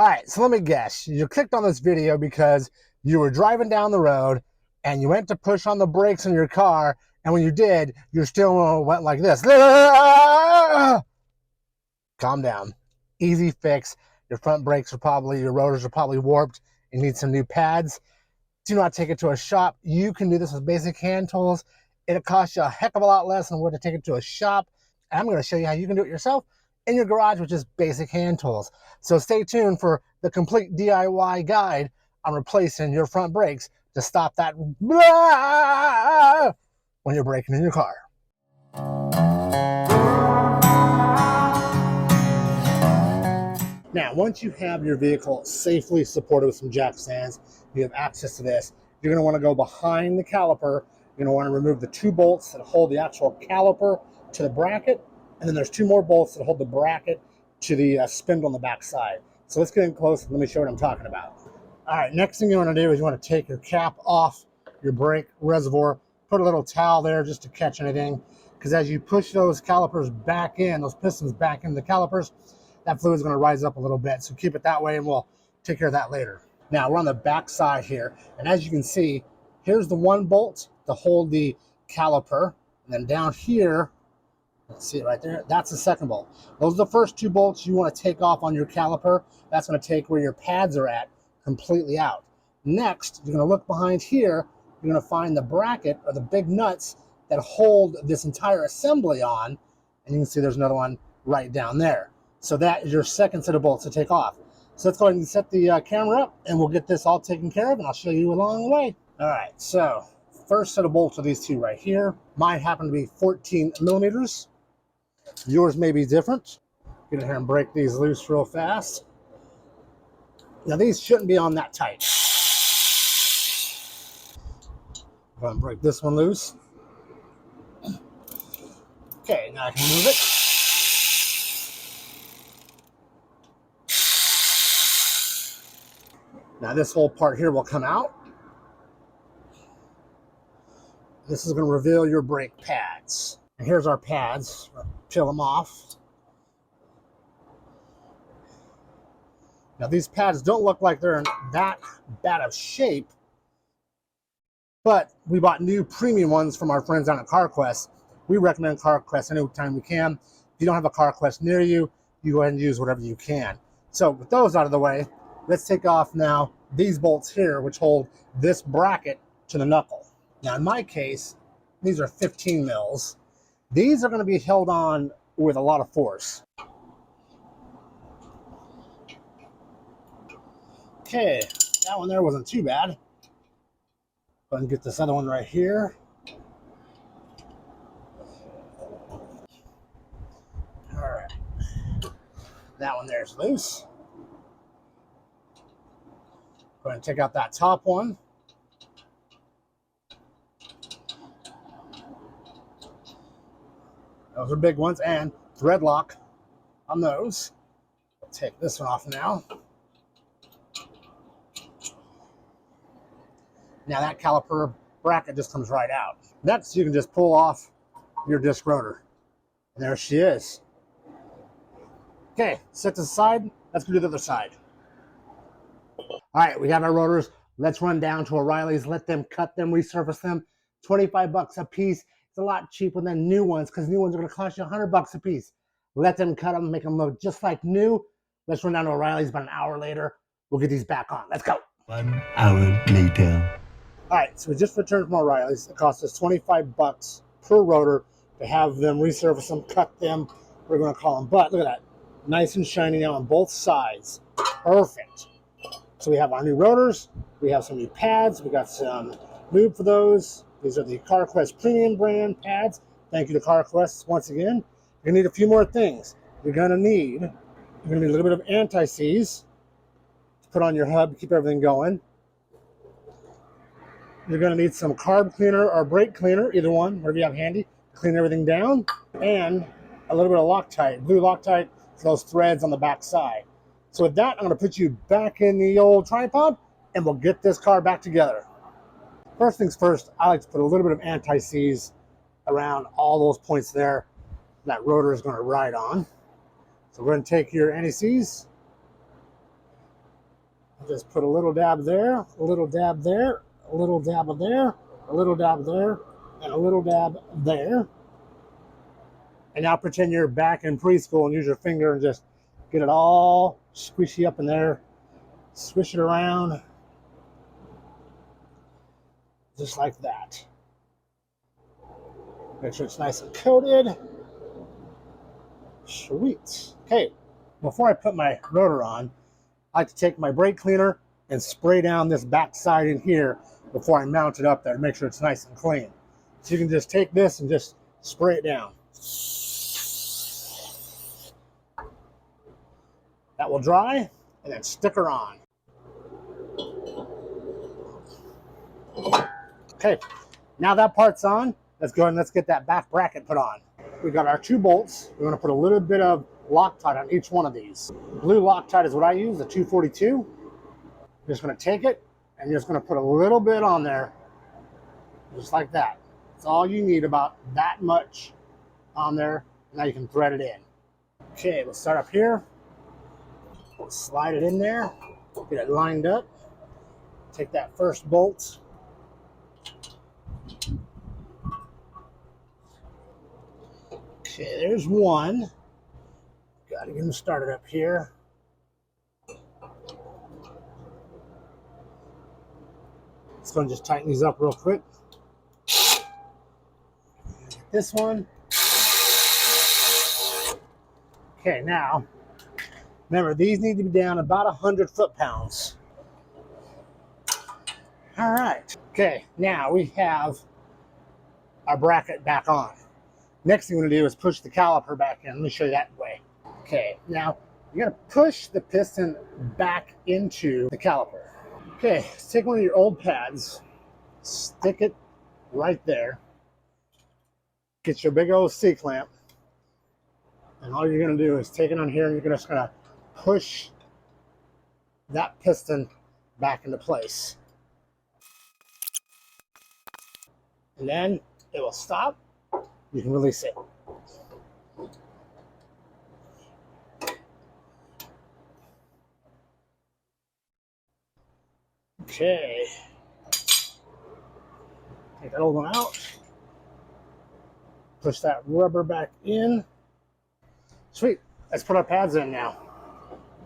All right, so let me guess. You clicked on this video because you were driving down the road and you went to push on the brakes in your car, and when you did, your steering wheel went like this. Calm down. Easy fix. Your front brakes are probably, your rotors are probably warped. You need some new pads. Do not take it to a shop. You can do this with basic hand tools. It'll cost you a heck of a lot less than what to take it to a shop. And I'm going to show you how you can do it yourself in your garage with just basic hand tools. So stay tuned for the complete DIY guide on replacing your front brakes to stop that when you're braking in your car. Now, once you have your vehicle safely supported with some jack stands, you have access to this, you're going to want to go behind the caliper. You're going to want to remove the 2 bolts that hold the actual caliper to the bracket, and then there's 2 more bolts that hold the bracket to the spindle on the back side. So let's get in close and let me show you what I'm talking about. All right, next thing you want to do is you want to take your cap off your brake reservoir, put a little towel there just to catch anything, because as you push those calipers back in, those pistons back in the calipers, that fluid is going to rise up a little bit. So keep it that way and we'll take care of that later. Now we're on the back side here, and as you can see, here's the 1 bolt to hold the caliper, and then down here, let's see it right there, that's the 2nd bolt. Those are the first 2 bolts you want to take off on your caliper. That's going to take where your pads are at completely out. Next, you're going to look behind here, you're going to find the bracket or the big nuts that hold this entire assembly on, and you can see there's another one right down there. So that is your 2nd set of bolts to take off. So let's go ahead and set the camera up and we'll get this all taken care of, and I'll show you along the way. All right, so first set of bolts are these 2 right here. Mine happen to be 14 millimeters. Yours may be different. Get in here and break these loose real fast. Now these shouldn't be on that tight. Go ahead and break this one loose. Okay, now I can move it. Now this whole part here will come out. This is going to reveal your brake pads. And here's our pads. Peel them off. Now these pads don't look like they're in that bad of shape, but we bought new premium ones from our friends down at CarQuest. We recommend CarQuest anytime we can. If you don't have a CarQuest near you, you go ahead and use whatever you can. So with those out of the way, let's take off now these bolts here, which hold this bracket to the knuckle. Now in my case, these are 15 mils. These are going to be held on with a lot of force. Okay, that one there wasn't too bad. Go ahead and get this other one right here. All right, that one there's loose. Go ahead and take out that top one. Those are big ones, and thread lock on those. I'll take this one off now. Now that caliper bracket just comes right out. Next, you can just pull off your disc rotor. And there she is. Okay, set this aside. Let's go to the other side. All right, we have our rotors. Let's run down to O'Reilly's, let them cut them, resurface them. 25 bucks a piece. It's a lot cheaper than new ones, because new ones are going to cost you 100 bucks a piece. Let them cut them, make them look just like new. Let's run down to O'Reilly's about an hour later. We'll get these back on. Let's go. 1 hour later. All right, so we just returned from O'Reilly's. It cost us 25 bucks per rotor to have them resurface them, cut them, we're going to call them. But look at that. Nice and shiny now on both sides. Perfect. So we have our new rotors. We have some new pads. We got some lube for those. These are the CarQuest Premium brand pads. Thank you to CarQuest once again. You're going to need a few more things. You're going to need a little bit of anti-seize to put on your hub to keep everything going. You're going to need some carb cleaner or brake cleaner, either one, whatever you have handy, to clean everything down. And a little bit of Loctite, blue Loctite for those threads on the back side. So with that, I'm going to put you back in the old tripod, and we'll get this car back together. First things first, I like to put a little bit of anti-seize around all those points there that rotor is going to ride on. So we're going to take your anti-seize, Just put a little dab there, a little dab there, a little dab there, a little dab there, and a little dab there. And now pretend you're back in preschool and use your finger and just get it all squishy up in there. Squish it around. Just like that. Make sure it's nice and coated. Sweet. Okay, before I put my rotor on, I like to take my brake cleaner and spray down this back side in here before I mount it up there to make sure it's nice and clean. So you can just take this and just spray it down. That will dry, and then stick her on. Okay, now that part's on, let's go ahead and let's get that back bracket put on. We got our 2 bolts. We're going to put a little bit of Loctite on each one of these. Blue Loctite is what I use, the 242. You're just going to take it, and you're just going to put a little bit on there, just like that. That's all you need, about that much on there. Now you can thread it in. Okay, we'll start up here. Slide it in there, get it lined up. Take that first bolt. Okay, there's one. Got to get them started up here. Let's go and just tighten these up real quick. This one. Okay, now, remember, these need to be down about 100 foot-pounds. All right. Okay, now we have our bracket back on. Next thing we're going to do is push the caliper back in. Let me show you that way. Okay, now you're going to push the piston back into the caliper. Okay, take one of your old pads, stick it right there. Get your big old C-clamp. And all you're going to do is take it on here and you're just going to push that piston back into place. And then it will stop. You can release it. Okay. Take that old one out. Push that rubber back in. Sweet. Let's put our pads in now.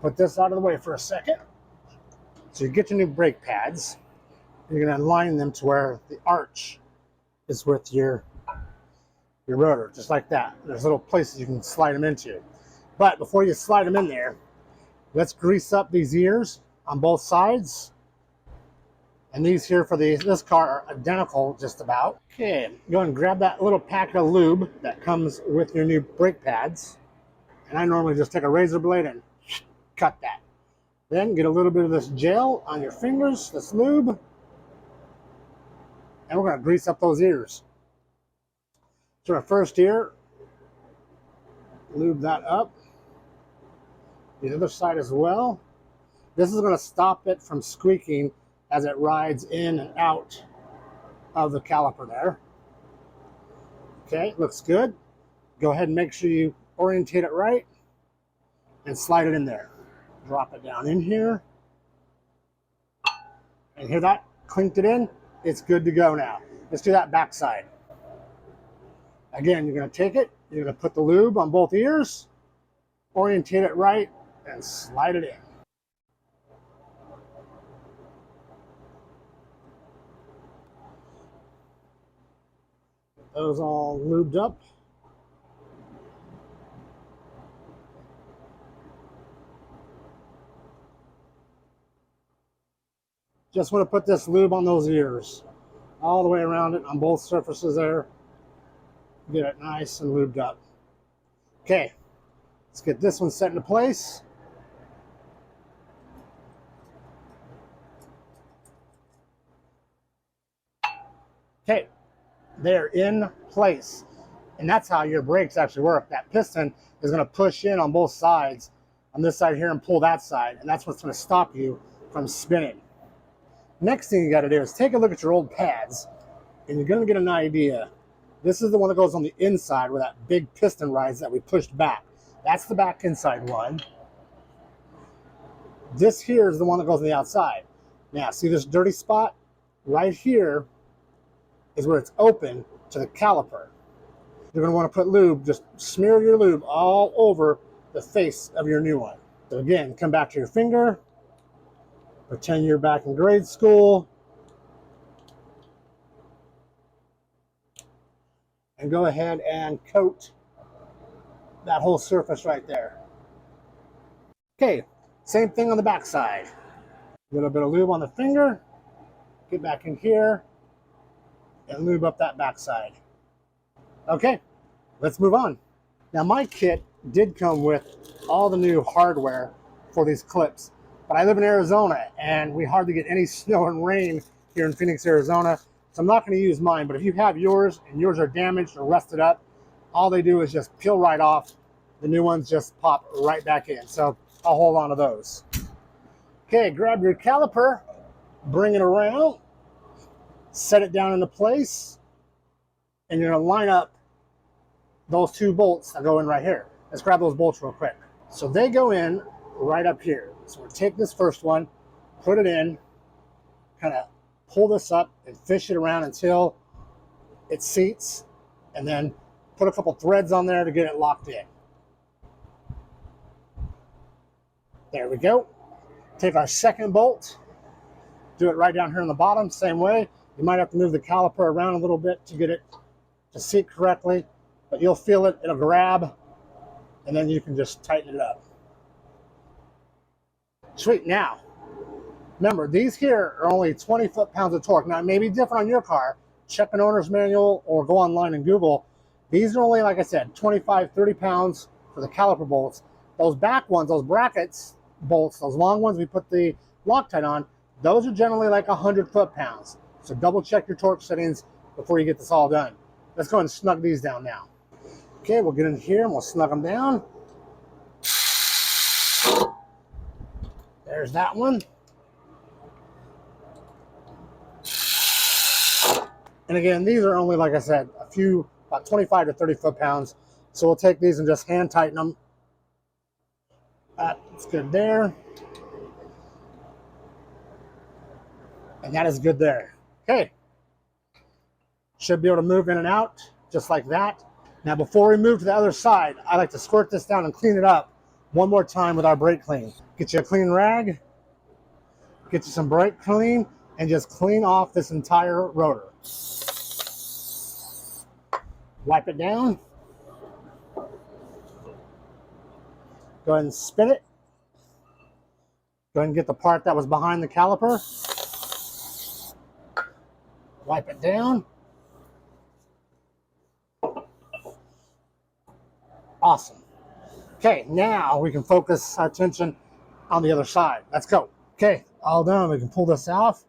Put this out of the way for a second. So you get your new brake pads. You're going to align them to where the arch is with your rotor, just like that. There's little places you can slide them into. But before you slide them in there, let's grease up these ears on both sides. And these here for this car are identical just about. Okay, go and grab that little pack of lube that comes with your new brake pads. And I normally just take a razor blade and cut that. Then get a little bit of this gel on your fingers, this lube. And we're going to grease up those ears. So our first ear, lube that up. The other side as well. This is going to stop it from squeaking as it rides in and out of the caliper there. Okay, looks good. Go ahead and make sure you orientate it right and slide it in there. Drop it down in here. And hear that? Clinked it in. It's good to go now. Let's do that back side. Again, you're going to take it. You're going to put the lube on both ears, orientate it right, and slide it in. Get those all lubed up. Just want to put this lube on those ears, all the way around it on both surfaces there. Get it nice and lubed up. Okay, let's get this one set into place. Okay, they're in place. And that's how your brakes actually work. That piston is going to push in on both sides, on this side here, and pull that side. And that's what's going to stop you from spinning. Next thing you got to do is take a look at your old pads, and you're going to get an idea. This is the one that goes on the inside where that big piston rides that we pushed back. That's the back inside one. This here is the one that goes on the outside. Now, see this dirty spot? Right here is where it's open to the caliper. You're going to want to put lube, just smear your lube all over the face of your new one. So again, come back to your finger, pretend you're back in grade school, and go ahead and coat that whole surface right there. Okay, same thing on the back side. A little bit of lube on the finger, get back in here, and lube up that back side. Okay, let's move on. Now my kit did come with all the new hardware for these clips, but I live in Arizona and we hardly get any snow and rain here in Phoenix, Arizona, so I'm not going to use mine. But if you have yours and yours are damaged or rusted up, all they do is just peel right off. The new ones just pop right back in, so I'll hold on to those. Okay, grab your caliper, bring it around, set it down into place, and you're going to line up those two bolts that go in right here. Let's grab those bolts real quick. So they go in right up here. So we'll take this first one, put it in, kind of pull this up and fish it around until it seats, and then put a couple threads on there to get it locked in. There we go. Take our second bolt, do it right down here on the bottom, same way. You might have to move the caliper around a little bit to get it to seat correctly, but you'll feel it, it'll grab, and then you can just tighten it up. Sweet. Now, remember, these here are only 20 foot-pounds of torque. Now, it may be different on your car. Check an owner's manual or go online and Google. These are only, like I said, 25, 30 pounds for the caliper bolts. Those back ones, those brackets bolts, those long ones we put the Loctite on, those are generally like 100 foot-pounds. So double check your torque settings before you get this all done. Let's go ahead and snug these down now. Okay, we'll get in here and we'll snug them down. There's that one. And again, these are only, like I said, a few, about 25 to 30 foot-pounds. So we'll take these and just hand tighten them. That's good there. And that is good there. Okay. Should be able to move in and out just like that. Now, before we move to the other side, I like to squirt this down and clean it up one more time with our brake clean. Get you a clean rag, get you some brake clean, and just clean off this entire rotor. Wipe it down. Go ahead and spin it. Go ahead and get the part that was behind the caliper. Wipe it down. Awesome. Okay, now we can focus our attention on the other side. Let's go. Okay, all done. We can pull this off.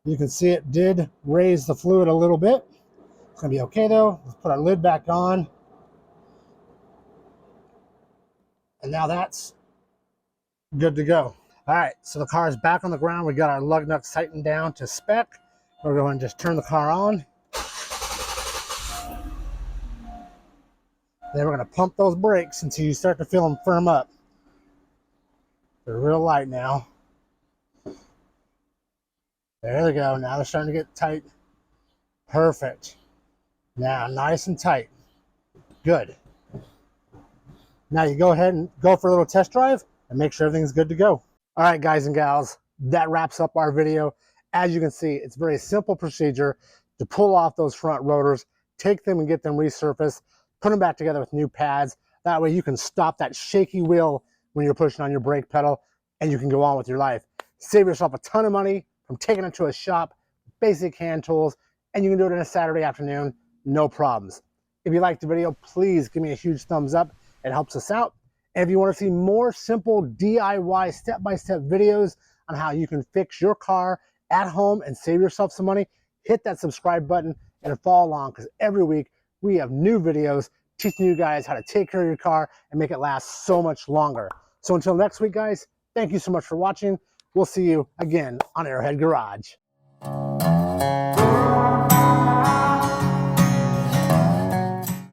You can see it did raise the fluid a little bit. It's going to be okay though. Let's put our lid back on. And now that's good to go. All right, so the car is back on the ground. We got our lug nuts tightened down to spec. We're going to just turn the car on. Then we're going to pump those brakes until you start to feel them firm up. They're real light now. There they go. Now they're starting to get tight. Perfect. Now nice and tight. Good. Now you go ahead and go for a little test drive and make sure everything's good to go. All right, guys and gals, that wraps up our video. As you can see, it's a very simple procedure to pull off those front rotors, take them and get them resurfaced, put them back together with new pads. That way you can stop that shaky wheel when you're pushing on your brake pedal and you can go on with your life. Save yourself a ton of money from taking it to a shop, basic hand tools, and you can do it on a Saturday afternoon, no problems. If you liked the video, please give me a huge thumbs up. It helps us out. And if you want to see more simple DIY step-by-step videos on how you can fix your car at home and save yourself some money, hit that subscribe button and follow along, because every week we have new videos teaching you guys how to take care of your car and make it last so much longer. So until next week, guys, thank you so much for watching. We'll see you again on Arrowhead Garage.